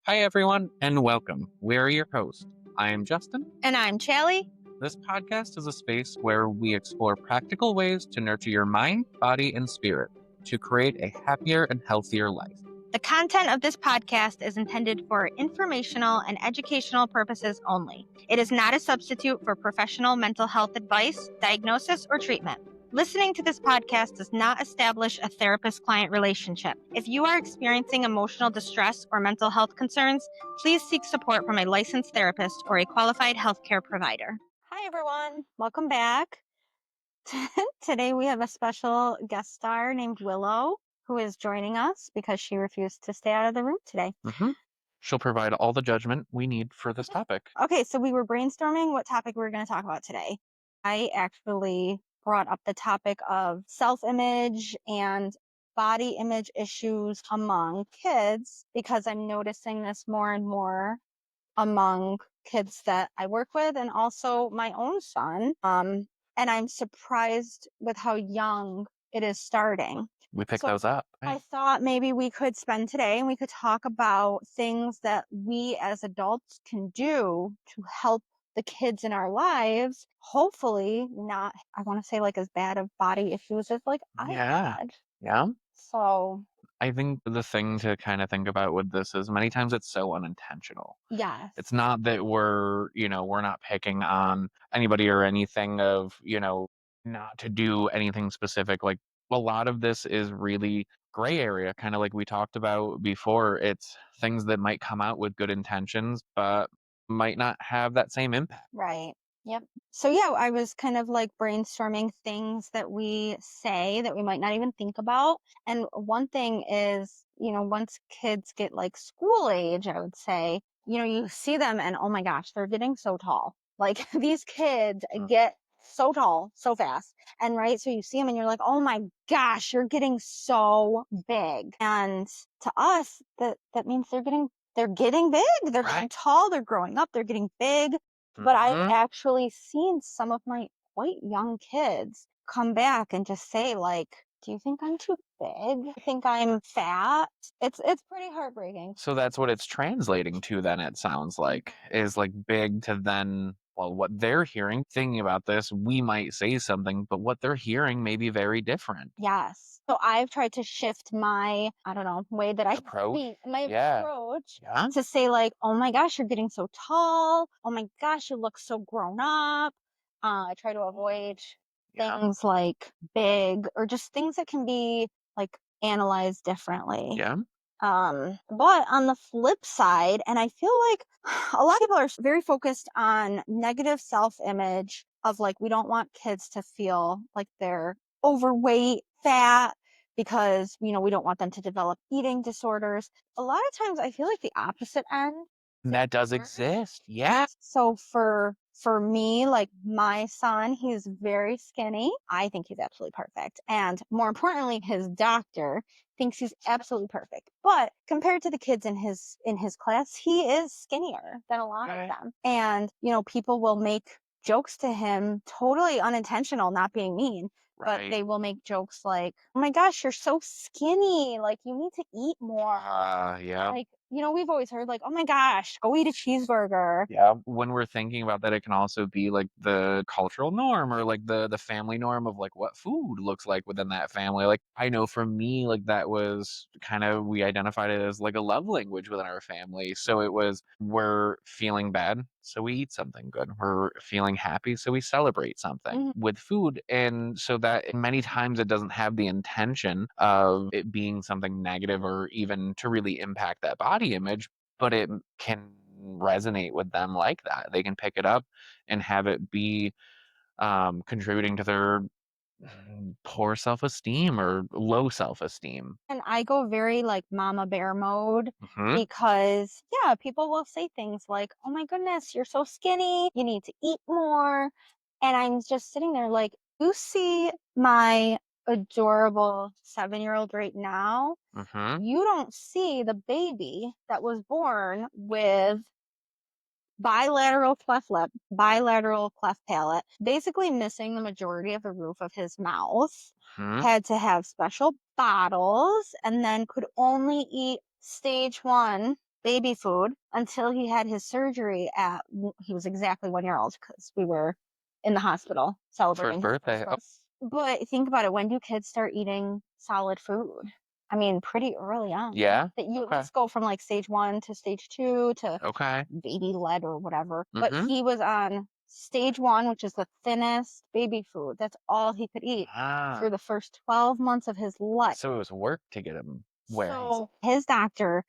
Hi, everyone, and welcome. We're your hosts. I am Justin. And I'm Challee. This podcast is a space where we explore practical ways to nurture your mind, body, and spirit to create a happier and healthier life. The content of this podcast is intended for informational and educational purposes only. It is not a substitute for professional mental health advice, diagnosis, or treatment. Listening to this podcast does not establish a therapist-client relationship. If you are experiencing emotional distress or mental health concerns, please seek support from a licensed therapist or a qualified healthcare provider. Hi, everyone. Welcome back. Today we have a special guest star named Willow, who is joining us because she refused to stay out of the room today. She'll provide all the judgment we need for this topic. Okay, so we were brainstorming what topic we were going to talk about today. I actually brought up the topic of self-image and body image issues among kids because I'm noticing this more and more among kids that I work with and also my own son. And I'm surprised with how young it is starting. We pick So those up. I thought maybe we could spend today and we could talk about things that we as adults can do to help the kids in our lives, hopefully not, I want to say like as bad of body issues as like I had. Yeah. So I think the thing to kind of think about with this is many times it's so unintentional. yes. It's not that we're not picking on anybody or anything of, not to do anything specific. Like a lot of this is really gray area, kind of like we talked about before. It's things that might come out with good intentions, but might not have that same impact. Right. Yep. So yeah, I was kind of like brainstorming things that we say that we might not even think about. And one thing is, once kids get like school age, I would say, you see them and oh my gosh, they're getting so tall. Like these kids get so tall so fast. And right, so you see them and you're like, oh my gosh, you're getting so big. And to us, that means they're getting big, they're getting tall, they're growing up, they're getting big. But I've actually seen some of my quite young kids come back and just say like, do you think I'm too big? Do you think I'm fat? It's pretty heartbreaking. So that's what it's translating to then, it sounds like, is like big to then, well, what they're hearing, thinking about this, we might say something, but what they're hearing may be very different. Yes. So I've tried to shift my, I don't know, way that I Approach? speak, my Yeah. approach Yeah. to say like, oh my gosh, you're getting so tall. Oh my gosh, you look so grown up. I try to avoid things like big or just things that can be like analyzed differently. Yeah. But on the flip side, and I feel like a lot of people are very focused on negative self-image of like, we don't want kids to feel like they're overweight, fat, because, we don't want them to develop eating disorders. A lot of times I feel like the opposite end. That does exist. Yeah. So for me, like my son, he's very skinny. I think he's absolutely perfect. And more importantly, his doctor thinks he's absolutely perfect. But compared to the kids in his class, he is skinnier than a lot of them. And, people will make jokes to him, totally unintentional, not being mean. But they will make jokes like, oh my gosh, you're so skinny. Like, you need to eat more. Yeah. Like, we've always heard like, oh my gosh, go eat a cheeseburger. Yeah. When we're thinking about that, it can also be like the cultural norm or like the family norm of like what food looks like within that family. Like I know for me, like that was kind of, we identified it as like a love language within our family. So it was, we're feeling bad, so we eat something good. We're feeling happy, so we celebrate something with food. And so that many times it doesn't have the intention of it being something negative or even to really impact that body image, but it can resonate with them like that. They can pick it up and have it be contributing to their poor self-esteem or low self-esteem. And I go very like mama bear mode because, yeah, people will say things like, oh my goodness, you're so skinny. You need to eat more. And I'm just sitting there like, you see my adorable 7-year-old right now. You don't see the baby that was born with bilateral cleft lip, bilateral cleft palate, basically missing the majority of the roof of his mouth, had to have special bottles, and then could only eat stage 1 baby food until he had his surgery he was exactly 1 year old because we were in the hospital For his celebrating his birthday. first Oh, birthday. But think about it, when do kids start eating solid food? I mean, pretty early on. yeah? That you at Okay. least go from like stage 1 to stage 2 to Okay. baby led or whatever. But Mhm. he was on stage 1, which is the thinnest baby food. That's all he could eat for Ah, the first 12 months of his life. so it was work to get him where he's So his doctor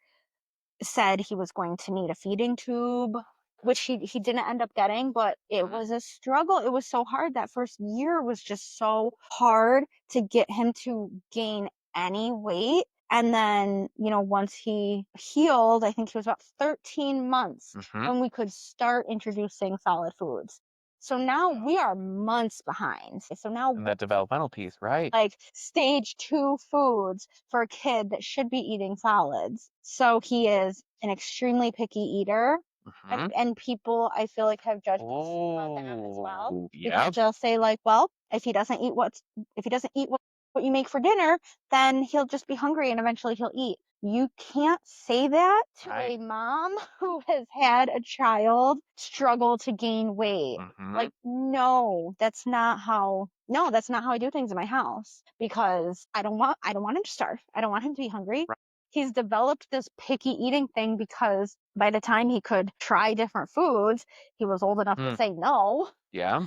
said he was going to need a feeding tube, which he didn't end up getting, but it Mhm. was a struggle. It was so hard. That first year was just so hard to get him to gain any weight. And then, once he healed, I think he was about 13 months Mhm. when we could start introducing solid foods. So now we are months behind. So now And we're that developmental piece, right. like stage 2 foods for a kid that should be eating solids. So he is an extremely picky eater. Mhm. And people, I feel like, have judgments about that as well Oh, because yep. they'll say like, well, if he doesn't eat what you make for dinner, then he'll just be hungry and eventually he'll eat. You can't say that to Right. a mom who has had a child struggle to gain weight. Mhm. Like, no, that's not how I do things in my house because I don't want him to starve. I don't want him to be hungry. Right. He's developed this picky eating thing because by the time he could try different foods, he was old enough to Mm. say no. Yeah.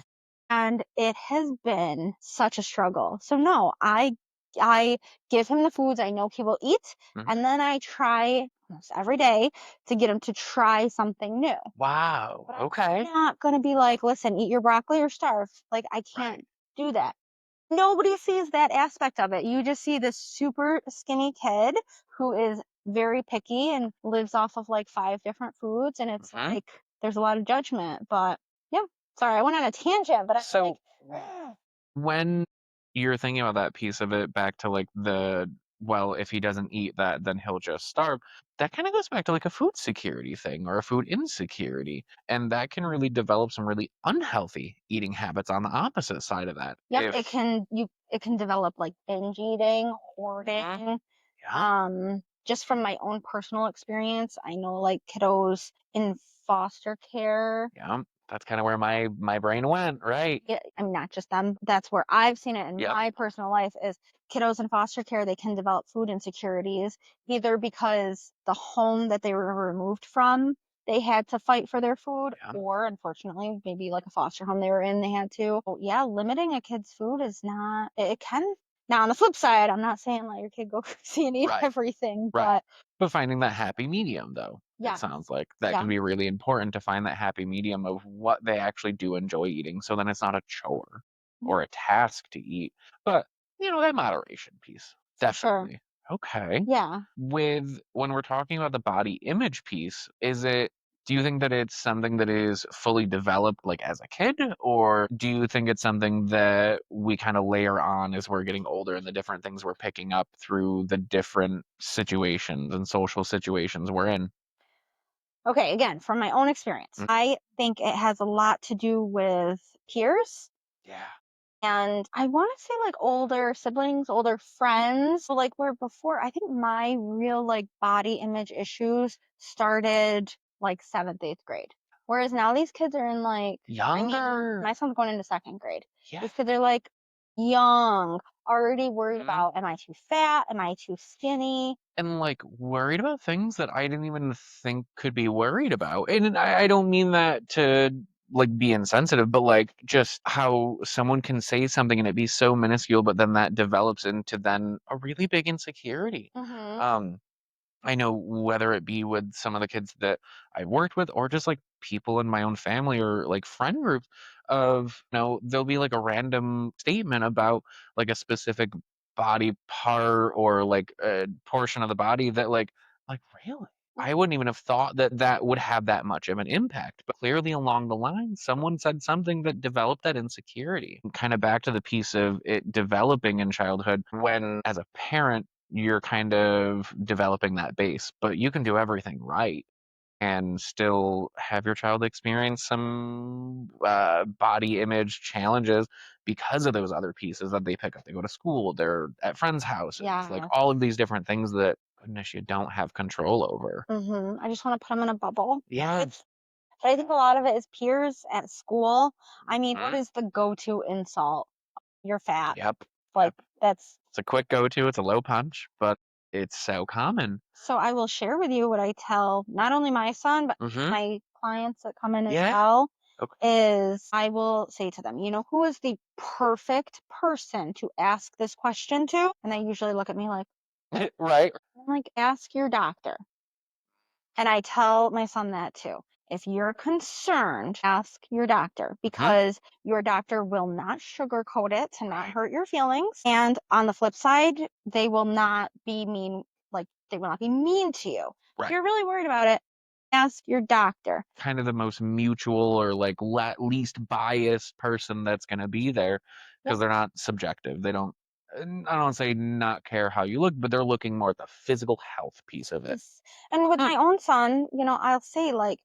And it has been such a struggle. So no, I give him the foods I know he will eat, Mhm. and then I try almost every day to get him to try something new. Wow, But I'm okay. not gonna be like, listen, eat your broccoli or starve. Like, I Right. can't do that. Nobody sees that aspect of it. You just see this super skinny kid who is very picky and lives off of like 5 different foods. And it's Mhm. like, there's a lot of judgment. But yeah, sorry, I went on a tangent, but I'm like, So when you're thinking about that piece of it back to like well, if he doesn't eat that, then he'll just starve. That kind of goes back to like a food security thing or a food insecurity. And that can really develop some really unhealthy eating habits on the opposite side of that. yep, it can develop like binge eating, Mhm. hoarding. Yeah, Just from my own personal experience, I know like kiddos in foster care. yeah. That's kind of where my brain went, right? Yeah, I mean, not just them. That's where I've seen it in Yep. my personal life is kiddos in foster care, they can develop food insecurities, either because the home that they were removed from, they had to fight for their food, Yeah. or unfortunately, maybe like a foster home they were in, they had to. So, yeah, limiting a kid's food is not, it can. Now, on the flip side, I'm not saying let your kid go crazy and eat Right. everything, Right. but But finding that happy medium, though, it yes. sounds like that Yeah. can be really important to find that happy medium of what they actually do enjoy eating. So then it's not a chore Yeah. or a task to eat, but that moderation piece. For sure. Definitely. Okay. Yeah. With when we're talking about the body image piece, do you think that it's something that is fully developed like as a kid, or do you think it's something that we kind of layer on as we're getting older and the different things we're picking up through the different situations and social situations we're in? Okay, again, from my own experience, Mm. I think it has a lot to do with peers. Yeah. And I want to say like older siblings, older friends. So, like, where before, I think my real like body image issues started like seventh, eighth grade. Whereas now these kids are in like, I mean, Younger. my son's going into second grade. Yeah. These kids are like young, already worried Mhm. about, am I too fat? Am I too skinny? And like worried about things that I didn't even think could be worried about. And I don't mean that to like be insensitive, but like just how someone can say something and it be so minuscule, but then that develops into then a really big insecurity. Mm-hmm. Um, I know whether it be with some of the kids that I've worked with or just like people in my own family or like friend groups of, there'll be like a random statement about like a specific body part or like a portion of the body that like really? I wouldn't even have thought that that would have that much of an impact. But clearly along the line, someone said something that developed that insecurity. Kind of back to the piece of it developing in childhood when as a parent you're kind of developing that base, but you can do everything right and still have your child experience some body image challenges because of those other pieces that they pick up. They go to school, they're at friends' houses, like Yeah. all of these different things that goodness you don't have control over. I just want to put them in a bubble. Yeah. It's But I think a lot of it is peers at school. I mean, what Mhm. is the go-to insult? You're fat. Yep. Like, Yep. that's It's a quick go-to, it's a low punch, but it's so common. so I will share with you what I tell not only my son, but Mhm. my clients that come in as Yeah. well, Okay. is I will say to them, who is the perfect person to ask this question to? And they usually look at me like, Right. I'm like, ask your doctor. And I tell my son that too. If you're concerned, ask your doctor Mhm. because your doctor will not sugarcoat it to not Right. hurt your feelings. And on the flip side, they will not be mean, like they will not be mean to you. If Right. you're really worried about it, ask your doctor. Kind of the most mutual or like least biased person that's going to be there Yep. because they're not subjective. They don't, I don't say not care how you look, but they're looking more at the physical health piece of it. Yes. And with Mm. my own son, I'll say like,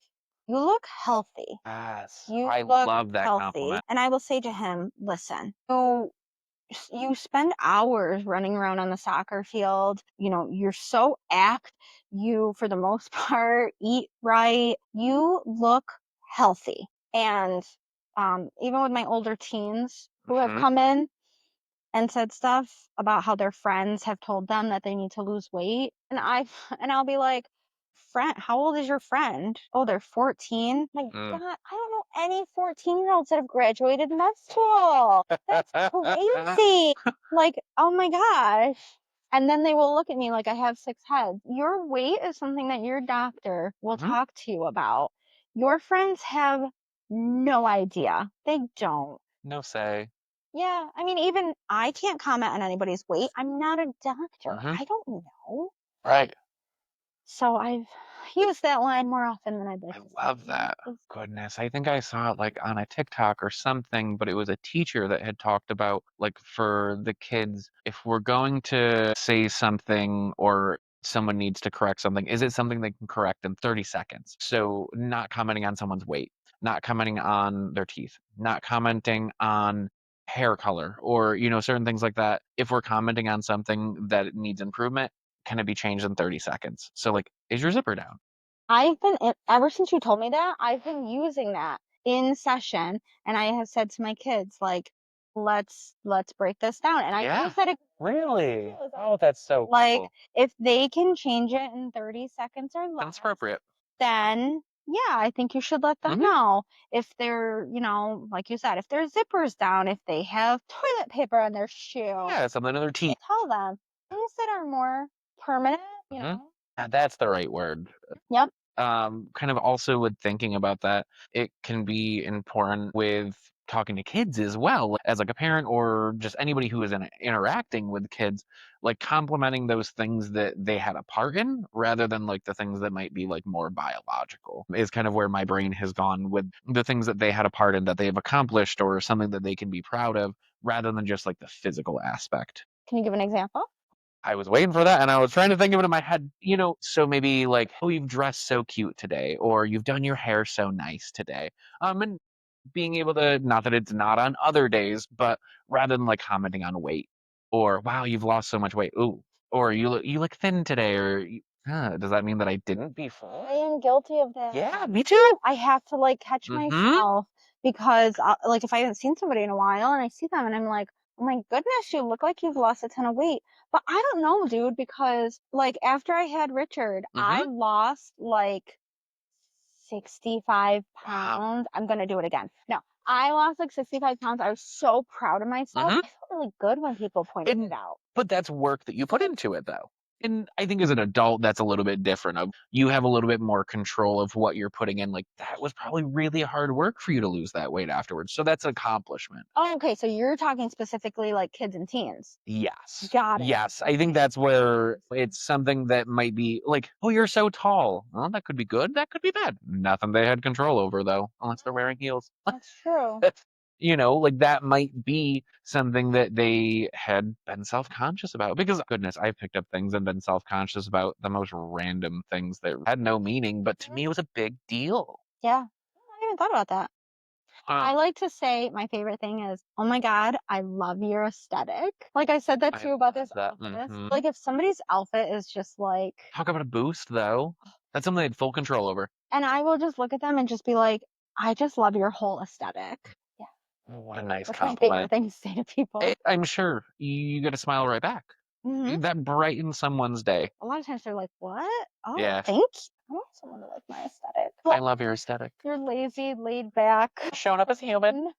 you look healthy. Yes. You I look love that healthy. compliment. And I will say to him, listen, you spend hours running around on the soccer field. You're so act. You, for the most part, eat right. You look healthy. And even with my older teens who have Hmm. come in and said stuff about how their friends have told them that they need to lose weight, and I'll be like, friend, how old is your friend? Oh, they're 14. My Mm. God, I don't know any 14-year-olds that have graduated med school. That's crazy. Like, oh my gosh. And then they will look at me like I have six heads. Your weight is something that your doctor will Hmm. talk to you about. Your friends have no idea. They don't. No say. Yeah, I mean, even I can't comment on anybody's weight. I'm not a doctor. Hmm. I don't know. Right. So I've used that line more often than I'd like I to say. love that. Goodness, I think I saw it like on a TikTok or something, but it was a teacher that had talked about like for the kids, if we're going to say something or someone needs to correct something, is it something they can correct in 30 seconds? So not commenting on someone's weight, not commenting on their teeth, not commenting on hair color or, certain things like that. If we're commenting on something that it needs improvement, can it be changed in 30 seconds? So like, is your zipper down? Ever since you told me that, I've been using that in session, and I have said to my kids, like, let's break this down. And I Yeah. use that Really? example, Oh, that's so like, cool. if they can change it in 30 seconds or That's less, appropriate. then yeah, I think you should let them Mhm. know. If they're, like you said, if their zipper's down, if they have toilet paper on their shoe, Yeah, something in their teeth. tell them things that are more permanent, Mhm. That's the right word. Yep. Kind of also with thinking about that, it can be important with talking to kids as well, as like a parent or just anybody who is interacting with kids, like complimenting those things that they had a part in rather than like the things that might be like more biological is kind of where my brain has gone with the things that they had a part in that they have accomplished or something that they can be proud of rather than just like the physical aspect. Can you give an example? I was waiting for that and I was trying to think of it in my head, so maybe like, oh, you've dressed so cute today, or you've done your hair so nice today. And being able to, not that it's not on other days, but rather than like commenting on weight or wow, you've lost so much weight. Ooh, or you look thin today, or does that mean that I didn't before? I am guilty of that. Yeah, me too. I have to like catch Mm-hmm. myself because like if I haven't seen somebody in a while and I see them and I'm like, oh my goodness, you look like you've lost a ton of weight. But I don't know, dude, because like after I had Richard, I Mm-hmm. lost like 65 Wow. pounds. I'm gonna do it again. No, I lost like 65 pounds. I was so proud of myself. Mm-hmm. I felt really good when people pointed it And out. but that's work that you put into it though. And I think as an adult, that's a little bit different of you have a little bit more control of what you're putting in. Like that was probably really hard work for you to lose that weight afterwards. So that's an accomplishment. Oh, okay, so you're talking specifically like kids and teens. Yes. Got it. Yes. I think Okay. that's where it's something that might be like, oh, you're so tall. Well, that could be good. That could be bad. Nothing they had control over though, unless they're wearing heels. That's true. Like that might be something that they had been self-conscious about because goodness, I've picked up things and been self-conscious about the most random things that had no meaning, but to Mhm. me it was a big deal. Yeah. I haven't thought about that. Uh, I like to say my favorite thing is, "Oh my god, I love your aesthetic." Like, I said that I too about love this that. outfit. Mhm. Like, if somebody's outfit is just like Talk about a boost, though. That's something they had full control over. and I will just look at them and just be like, "I just love your whole aesthetic." Yeah, What a nice that's my favorite compliment. thing to say to people. I'm sure you get a smile right back. Mhm. That brightens someone's day. A lot of times they're like, "What? Oh, Yeah. thank you. I want someone to like my aesthetic." I Well, love your aesthetic. you're lazy, laid back. Showing up as human.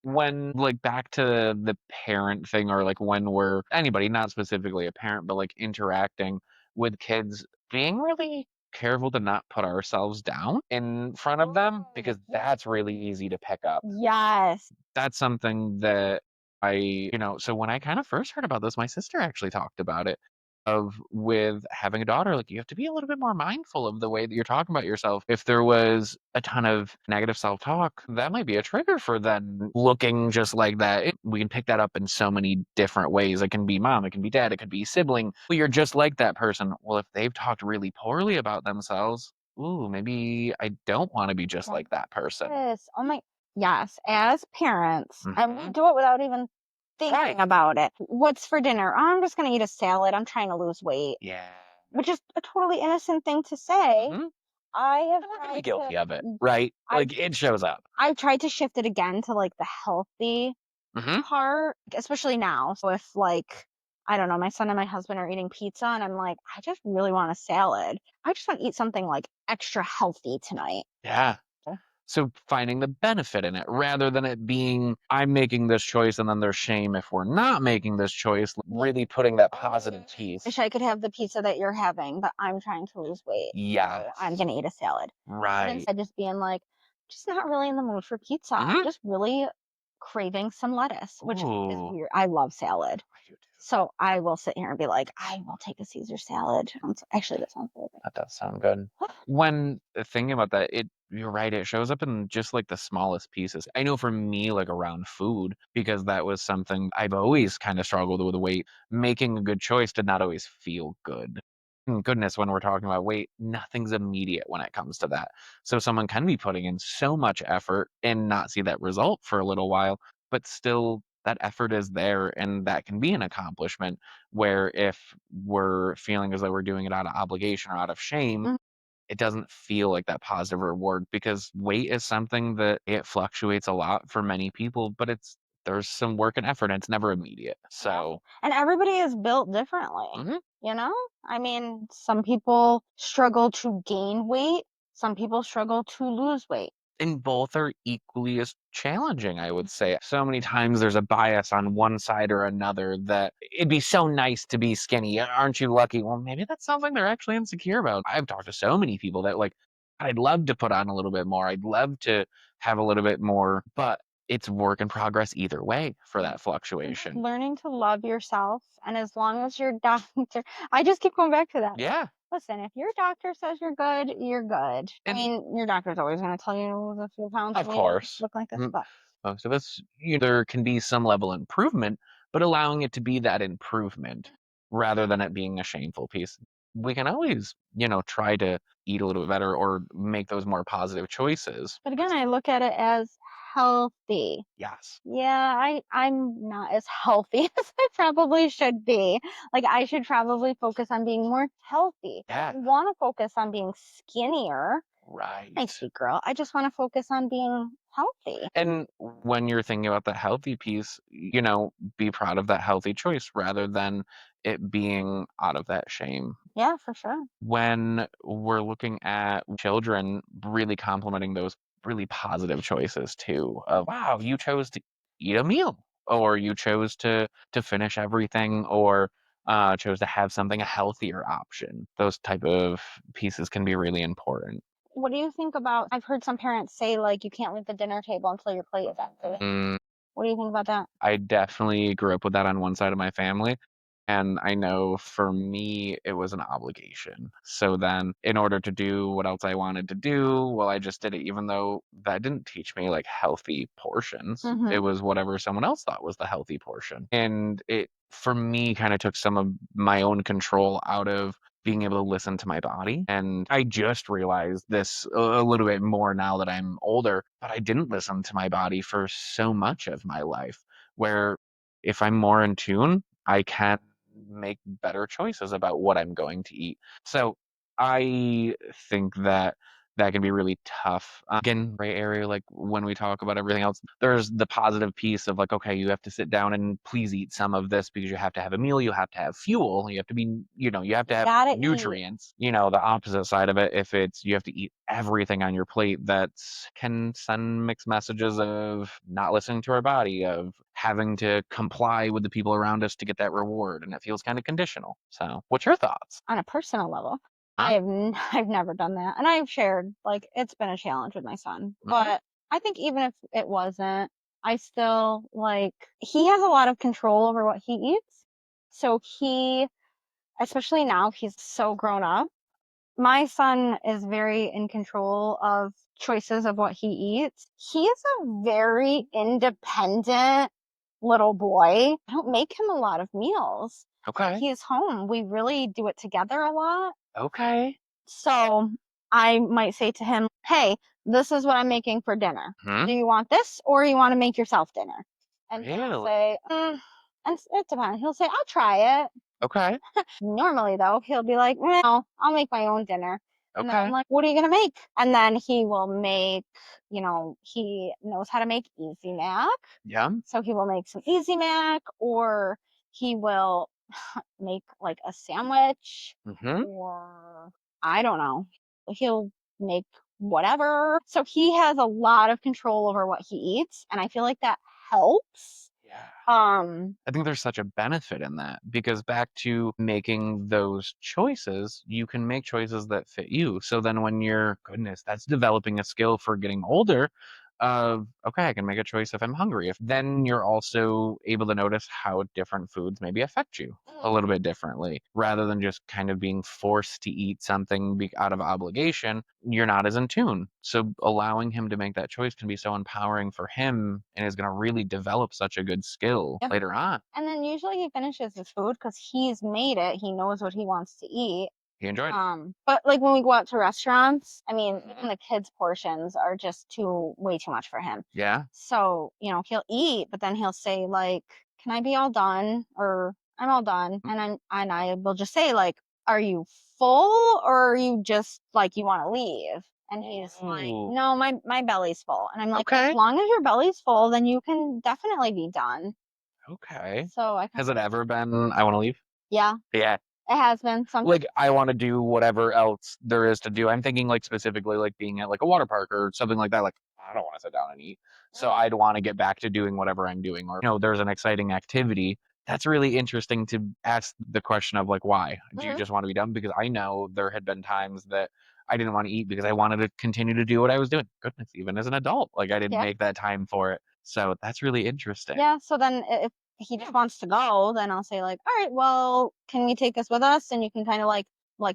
When like back to the parent thing or like when we're anybody, not specifically a parent, but like interacting with kids, being really careful to not put ourselves down in front of them because that's really easy to pick up. Yes. That's something that so when I kind of first heard about this, my sister actually talked about it of with having a daughter, like you have to be a little bit more mindful of the way that you're talking about yourself. If there was a ton of negative self-talk, that might be a trigger for then looking just like that. We can pick that up in so many different ways. It can be mom, it can be dad, it could be sibling. Well, you're just like that person. Well, if they've talked really poorly about themselves, ooh, maybe I don't want to be just like that person. Yes. Oh my yes, as parents, and we Mhm. do it without even Right. thinking about it. What's for dinner? "Oh, I'm just gonna eat a salad. I'm trying to lose weight." Yeah. Which is a totally innocent thing to say. Mhm. I have I'm not gonna be tried guilty to of it, right? I've Like, it shows up. I've tried to shift it again to, like, the healthy Mhm. part, especially now. So if, like, I don't know, my son and my husband are eating pizza and I'm like, "I just really want a salad. I just wanna eat something, like, extra healthy tonight." Yeah. So, finding the benefit in it rather than it being, "I'm making this choice," and then there's shame if we're not making this choice, really putting that positive piece. Wish I could have the pizza that you're having, but I'm trying to lose weight, so I'm Yes. gonna eat a salad. But Right. instead just being like, just not really in the mood for pizza. I'm Mhm. just really craving some lettuce, which is Ooh. weird. I love salad. I do too. So I will sit here and be like, I will take a Caesar salad. Actually, that sounds really That does sound good. good. When thinking about that, you're right, it shows up in just, like, the smallest pieces. I know for me, like, around food, because that was something I've always kinda struggled with weight, making a good choice did not always feel good. Goodness, when we're talking about weight, nothing's immediate when it comes to that. So someone can be putting in so much effort and not see that result for a little while, but still that effort is there, and that can be an accomplishment where if we're feeling as though we're doing it out of obligation or out of shame, Mm, it doesn't feel like that positive reward because weight is something that it fluctuates a lot for many people, but there's some work and effort and it's never immediate. yeah. So, And everybody is built differently, mhm. you know? I mean, some people struggle to gain weight, some people struggle to lose weight. And both are equally as challenging, I would say. So many times there's a bias on one side or another that it'd be so nice to be skinny. Aren't you lucky? Well, maybe that's something they're actually insecure about. I've talked to so many people that like, I'd love to put on a little bit more. I'd love to have a little bit more, but it's work in progress either way for that And just fluctuation. learning to love yourself, and as long as your doctor I just keep going back to that. Yeah. Listen, if your doctor says you're good, you're good. I And mean, your doctor's always gonna tell you to lose a few pounds of so you don't course. look like this, but Most of us, there can be some level of improvement, but allowing it to be that improvement rather than it being a shameful piece. We can always, try to eat a little bit better or make those more positive choices. but again, I look at it as healthy. Yes. Yeah, I'm not as healthy as I probably should be. Like, I should probably focus on being more healthy. I Yeah. don't wanna focus on being skinnier. Right. Nice sweet girl. I just wanna focus on being healthy. And when you're thinking about the healthy piece, be proud of that healthy choice rather than it being out of that shame. Yeah, for sure. When we're looking at children, really complimenting those really positive choices too of, "Wow, you chose to eat a meal," or "You chose to finish everything," or, chose to have something a healthier option. Those type of pieces can be really important. What do you think about I've heard some parents say, like, you can't leave the dinner table until your plate is empty. Mm. What do you think about that? I definitely grew up with that on one side of my family, and I know for me, it was an obligation. So then in order to do what else I wanted to do, well, I just did it even though that didn't teach me, like, healthy portions. It Mhm. was whatever someone else thought was the healthy portion. And it, for me, kinda took some of my own control out of being able to listen to my body. And I just realized this a little bit more now that I'm older, but I didn't listen to my body for so much of my life. Where if I'm more in tune, I can make better choices about what I'm going to eat. So I think that that can be really tough. Again, gray area, like when we talk about everything else, there's the positive piece of like, okay, you have to sit down and please eat some of this because you have to have a meal, you have to have fuel, you have to be, you have to You have gotta eat. nutrients. The opposite side of it, if it's you have to eat everything on your plate, that can send mixed messages of not listening to our body, of having to comply with the people around us to get that reward, and it feels kind of conditional. So, what's your thoughts? On a personal level, Huh? I've never done that, and I've shared, like, it's been a challenge with my son, Hmm. but I think even if it wasn't, I still, like, he has a lot of control over what he eats, so he, especially now, he's so grown up. My son is very in control of choices of what he eats. He is a very independent little boy. I don't make him a lot of meals. When Okay. he is home, we really do it together a lot. Okay. So I might say to him, "Hey, this is what I'm making for dinner. Hmm. Do you want this or you want to make yourself dinner?" And he'll Really? say, and it depends. He'll say, "I'll try it." Okay. Normally, though, he'll be like, "No, I'll make my own dinner." And then I'm Okay. like, "What are you gonna make?" And then he will make, he knows how to make easy mac. Yum. So he will make some easy mac, or he will make like a sandwich, Mhm. or I don't know. He'll make whatever. So he has a lot of control over what he eats, and I feel like that helps. Yeah. Um, I think there's such a benefit in that because back to making those choices, you can make choices that fit you. So then when you're goodness, that's developing a skill for getting older of okay, I can make a choice if I'm hungry. If then you're also able to notice how different foods maybe affect you a little bit differently rather than just kind of being forced to eat something out of obligation, you're not as in tune. So allowing him to make that choice can be so empowering for him and is going to really develop such a good skill yeah. later on. And then usually he finishes his food because he's made it. He knows what he wants to eat. He enjoyed it. But like when we go out to restaurants, I mean, even Mhm. the kids' portions are just way too much for him. Yeah. So, he'll eat, but then he'll say like, "Can I be all done?" Or "I'm all done." Mm. And I will just say like, "Are you full or are you just like you want to leave?" And he's like, Ooh. "No, my belly's full." And I'm like, "As Okay. long as your belly's full, then you can definitely be done." Okay. So I kind Has it of, ever been I want to leave? yeah, Yeah. it has been some. Like, I wanna do whatever else there is to do. I'm thinking, like, specifically, like, being at, like, a water park or something like that, like, I don't wanna sit down and eat. So I'd wanna get back to doing whatever I'm doing or, there's an exciting activity. That's really interesting to ask the question of, like, why? Do you Mhm. just wanna be done? Because I know there had been times that I didn't wanna eat because I wanted to continue to do what I was doing. Goodness, even as an adult, like, I didn't Yeah. make that time for it. So that's really interesting. Yeah, so then if he just wants to go, then I'll say like, "All right, well, can we take this with us?" And you can kind of like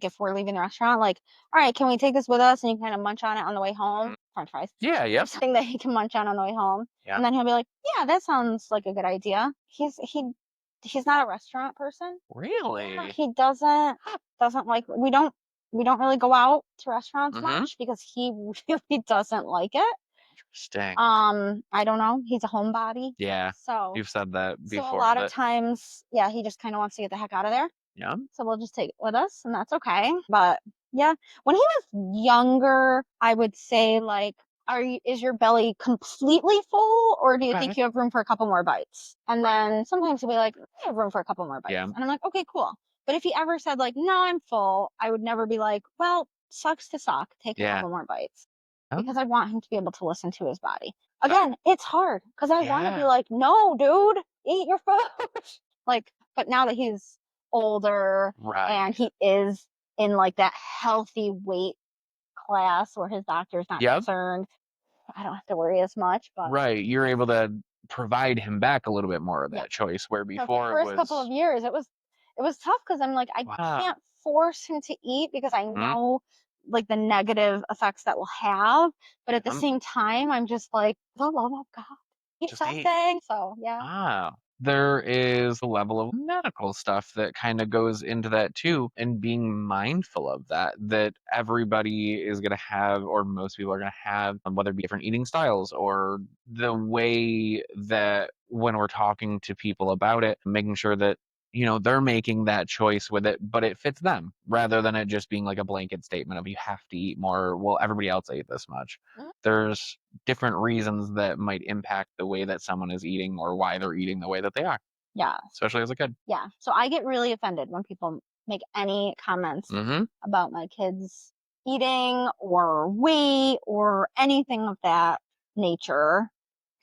if we're leaving the restaurant, like, "All right, can we take this with us?" And you kind of munch on it on the way home, Mhm. French fries, Yeah, or yep. something that he can munch on the way home. Yeah. And then he'll be like, "Yeah, that sounds like a good idea." He's not a restaurant person. Yeah, Really? he doesn't like we don't really go out to restaurants Mhm. much because he really doesn't like it. Interesting. I don't know. He's a homebody. Yeah. So You've said that so a before lot of that times, yeah, he just kind of wants to get the heck out of there. yeah. So we'll just take it with us and that's okay. But yeah, when he was younger, I would say like, is your belly completely full or do you Okay. think you have room for a couple more bites? And then sometimes he'll be like, "I have room for a couple more bites." Yeah. And I'm like, "Okay, cool." But if he ever said like, "No, I'm full," I would never be like, "Well, sucks to suck. Take a Yeah. couple more bites." Oh, Because I want him to be able to listen to his body. okay. Again, it's hard because I want to be Yeah. like, "No, dude, eat your food." Like, but now that he's older and Right. he is in like that healthy weight class where his doctor's not Yep. concerned, I don't have to worry as much. But Right. You're able to provide him back a little bit more of yeah, that choice where so for the before it first couple of was years, it was tough because I'm like, I wow. can't force him to eat because I Mhm. know like the negative effects that will have. But at the Um, same time, I'm just like, for the love of God, eat just eat. something. So yeah. Wow. there is a level of medical stuff that kind of goes into that too, and being mindful of that, that everybody is going to have, or most people are going to have, whether it be different eating styles or the way that when we're talking to people about it, making sure that they're making that choice with it, but it fits them rather than it just being like a blanket statement of you have to eat more. Well, everybody else ate this much. Mhm. There's different reasons that might impact the way that someone is eating or why they're eating the way that they are, Yes. especially as a kid. Yeah. So I get really offended when people make any comments Mhm. about my kids eating or weight or anything of that nature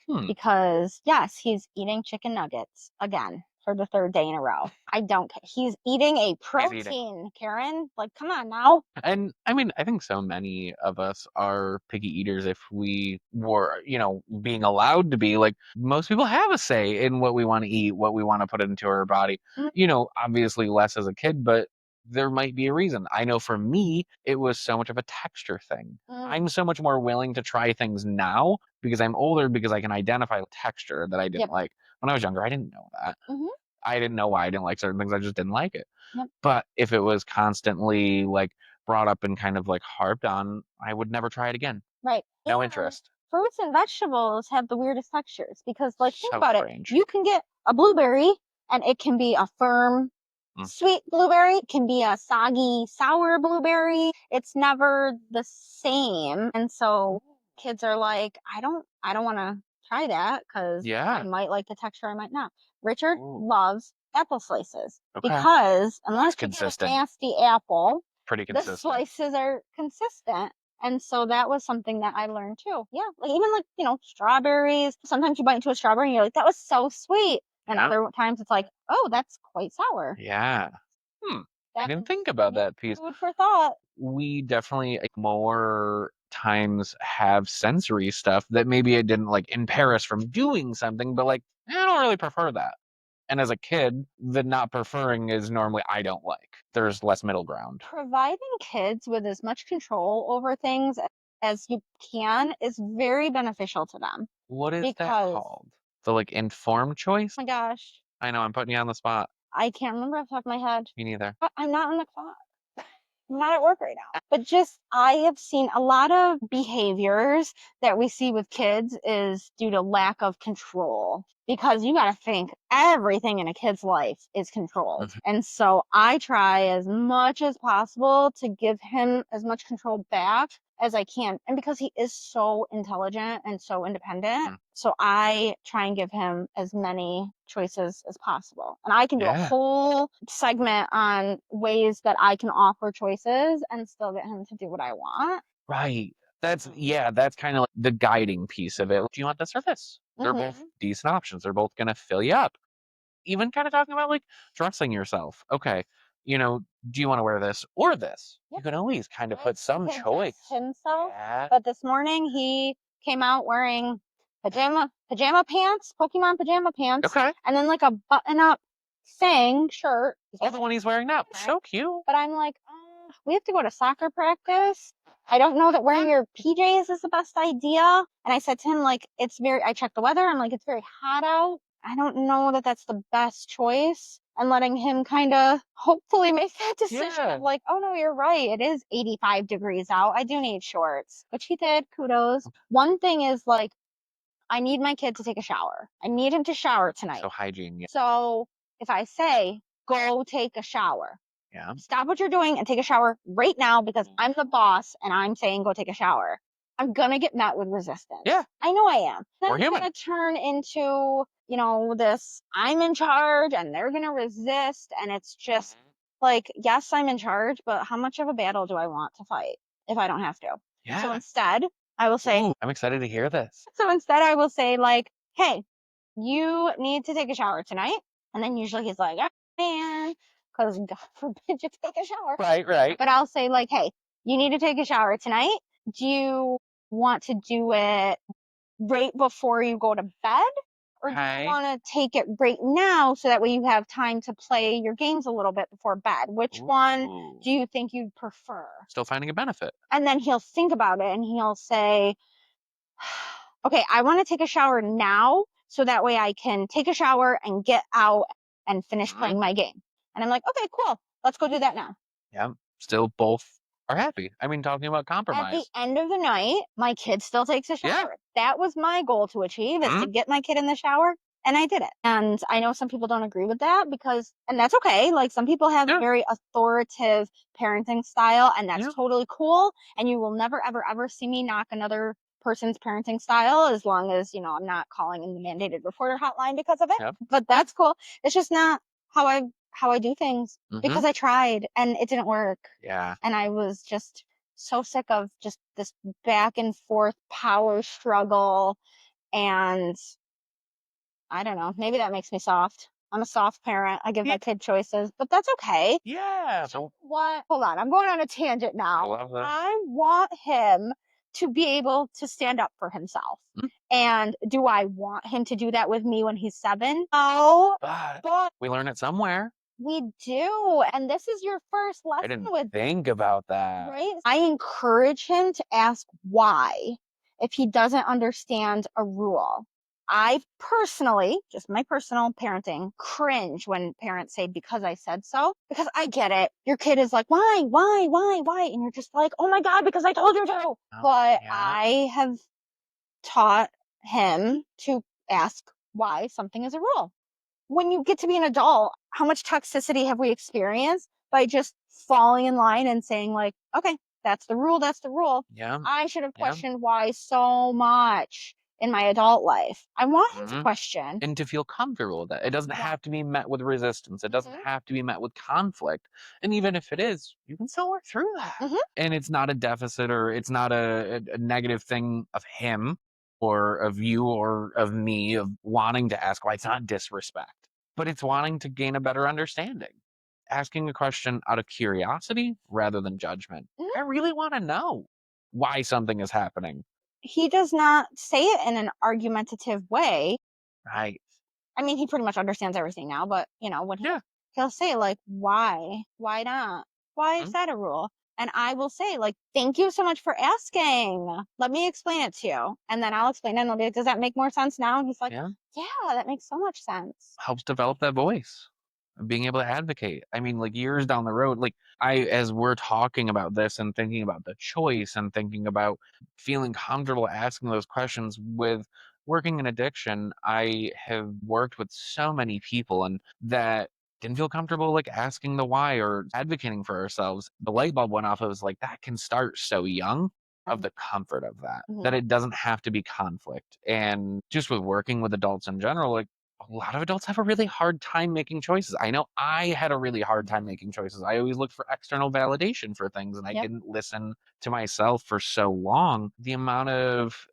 Hmm. because, yes, he's eating chicken nuggets again for the third day in a row. I don't care. He's eating a He's eating. protein, Karen. Like, come on now. And I mean, I think so many of us are picky eaters if we were, being allowed to be. Like, most people have a say in what we want to eat, what we want to put into our body. Mm, Obviously less as a kid, but there might be a reason. I know for me, it was so much of a texture thing. mm, I'm so much more willing to try things now because I'm older, because I can identify the texture that I didn't yep. like. When I was younger, I didn't know that. Hmm. I didn't know why I didn't like certain things. I just didn't like it. Yep. But if it was constantly, like, brought up and kind of, like, harped on, I would never try it again. Right. No And interest. fruits and vegetables have the weirdest textures because, like, think So about it. strange. You can get a blueberry and it can be a firm, Mm, sweet blueberry, it can be a soggy, sour blueberry. It's never the same. And so kids are like, I don't want to try that because I yeah. might like the texture, I might not. Richard Ooh, loves apple slices okay. because That's unless you get a consistent. nasty apple, Pretty the consistent. slices are consistent. And so that was something that I learned too. Yeah. Like even like, strawberries. Sometimes you bite into a strawberry and you're like, that was so sweet. And Yeah. other times it's like, oh, that's quite sour. Yeah. Hmm. I That didn't think about yeah, that piece. food for thought. We definitely, like, more times have sensory stuff that maybe it didn't, like, impair us from doing something, but, like, I don't really prefer that. And as a kid, the not preferring is normally I don't like. There's less middle ground. Providing kids with as much control over things as you can is very beneficial to them What is that because, called? The, like, informed choice? oh my gosh, I know, I'm putting you on the spot. I can't remember off the top of my head. Me neither. I'm not on the clock. I'm not at work right now. But just, I have seen a lot of behaviors that we see with kids is due to lack of control. Because you got to think everything in a kid's life is controlled. Mhm, And so I try as much as possible to give him as much control back as I can. And because he is so intelligent and so independent, mm. so I try and give him as many choices as possible. And I can do a Yeah, whole segment on ways that I can offer choices and still get him to do what I want. right. That's kinda like the guiding piece of it. Do you want this or this? They're both Hmm. decent options. They're both gonna fill you up. Even kinda talking about, like, dressing yourself. Okay, you know, do you wanna wear this or this? Yep. You can always kind of Let put some him dress choice. himself. Yeah. But this morning he came out wearing pajama pants, Pokemon pajama pants, Okay. and then like a button up thing shirt. Oh, the one he's wearing now. Right. So cute. But I'm like, we have to go to soccer practice. I don't know that wearing your PJs is the best idea. And I said to him, like, I checked the weather. I'm like, it's very hot out. I don't know that that's the best choice. And letting him kind of hopefully make that decision Yeah. of like, oh no, you're right. It is 85 degrees out. I do need shorts, which he did. Kudos. One thing is like, I need my kid to take a shower. I need him to shower So tonight. hygiene, yeah. So if I say, go take a shower, Yeah. stop what you're doing and take a shower right now because I'm the boss and I'm saying go take a shower. I'm gonna get met with resistance. Yeah, I know I am. Then we're it's human. gonna turn into, this I'm in charge and they're gonna resist. And it's just like, yes, I'm in charge, but how much of a battle do I want to fight if I don't have to? So Yeah. instead, I will say, Ooh, I'm excited to hear this. like, hey, you need to take a shower tonight. And then usually he's like, oh, man, because God forbid you take a shower. Right, right. But I'll say, like, hey, you need to take a shower tonight. Do you want to do it right before you go to bed? Or do you Okay. want to take it right now so that way you have time to play your games a little bit before bed? Which one Ooh. do you think you'd prefer? Still finding a benefit. And then he'll think about it and he'll say, okay, I want to take a shower now so that way I can take a shower and get out and finish Mhm. playing my game. And I'm like, okay, cool. Let's go do that now. Yep. Still both are happy. I mean, talking about At the compromise. end of the night, my kid still takes a Yeah. shower. That was my goal to achieve, is to Mhm. get my kid in the shower, and I did it. And I know some people don't agree with that, because and that's okay. Like, some people have Yeah. very authoritative parenting style, and that's Yeah. totally cool. And you will never, ever, ever see me knock another person's parenting style, as long as, I'm not calling in the mandated reporter hotline because of it. Yep. But that's cool. It's just not how I do things, Mhm. because I tried and it didn't work. Yeah. And I was just so sick of just this back and forth power struggle. And I don't know, maybe that makes me soft. I'm a soft parent. I give Yeah. my kid choices, but that's okay. Yeah. So What? Hold on. I'm going on a tangent I now. love this. I want him to be able to stand up for himself. Mm. And do I want him to do that with me when he's 7? No, But but we learn it somewhere. we do. And this is your first I lesson didn't with, think about that. right? I encourage him to ask why if he doesn't understand a rule. I personally, just my personal parenting, cringe when parents say, because I said so, because I get it. Your kid is like, why? And you're just like, oh my God, because I told you to. Oh, But yeah. I have taught him to ask why something is a rule. When you get to be an adult, how much toxicity have we experienced by just falling in line and saying, like, okay, that's the rule, that's the rule. Yeah. I should have Yeah. questioned why so much in my adult life. I want him to Mhm. question. And to feel comfortable with that. It doesn't Yeah. have to be met with resistance. It doesn't Mhm. have to be met with conflict. And even if it is, you can still work through that. Mhm. And it's not a deficit or it's not a negative thing of him or of you or of me of wanting to ask why. It's not disrespect, but it's wanting to gain a better understanding. Asking a question out of curiosity rather than judgment. Mhm. I really want to know why something is happening. He does not say it in an argumentative way. Right. I mean, he pretty much understands everything now, but when Yeah. he'll say, like, why? Why not? Why is Mm, that a rule? And I will say, like, thank you so much for asking. Let me explain it to you. And then I'll explain it and I'll be like, does that make more sense now? And he's like, yeah. yeah, that makes so much sense. Helps develop that voice, being able to advocate. I mean, like years down the road, like as we're talking about this and thinking about the choice and thinking about feeling comfortable asking those questions with working in addiction, I have worked with so many people and that didn't feel comfortable like asking the why or advocating for ourselves. The light bulb went off. It was like that can start so young of the comfort of that, Mhm. that it doesn't have to be conflict. And just with working with adults in general, like a lot of adults have a really hard time making choices. I know I had a really hard time making choices. I always looked for external validation for things and I Yep. didn't listen to myself for so long. The amount of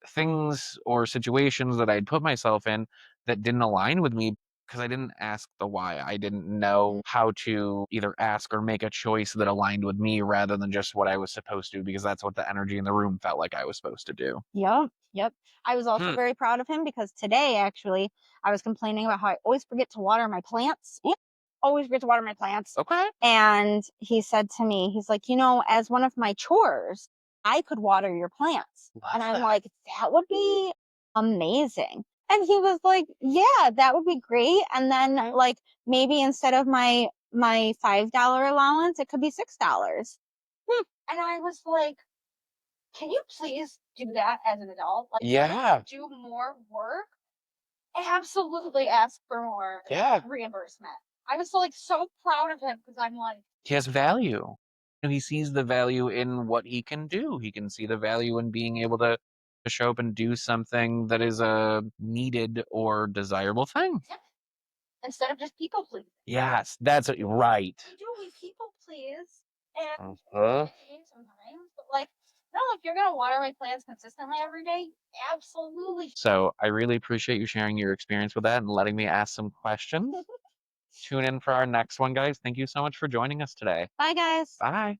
things or situations that I'd put myself in that didn't align with me because I didn't ask the why. I didn't know how to either ask or make a choice that aligned with me rather than just what I was supposed to because that's what the energy in the room felt like I was supposed to do. Yep. Yep. I was also Hmm. very proud of him, because today, actually, I was complaining about how I always forget to water my plants. Yeah. Always forget to water my plants. Okay. And he said to me, he's like, as one of my chores, I could water your plants. And Love I'm that. like, that would be amazing. And he was like, yeah, that would be great. And then, like, maybe instead of my $5 allowance, it could be $6. And I was like, can you please do that as an adult? Like, let us Yeah. do more work. Absolutely ask for more Yeah. reimbursement. I was so proud of him, because I'm like, He has value. And he sees the value in what he can do. He can see the value in being able to show up and do something that is a needed or desirable thing. yeah, instead of just people pleasing. Yes, that's right. We people please, and Uh-huh. okay sometimes, but like, no, if you're gonna water my plants consistently every day, absolutely. So I really appreciate you sharing your experience with that and letting me ask some questions. Tune in for our next one, guys. Thank you so much for joining us today. Bye, guys. Bye.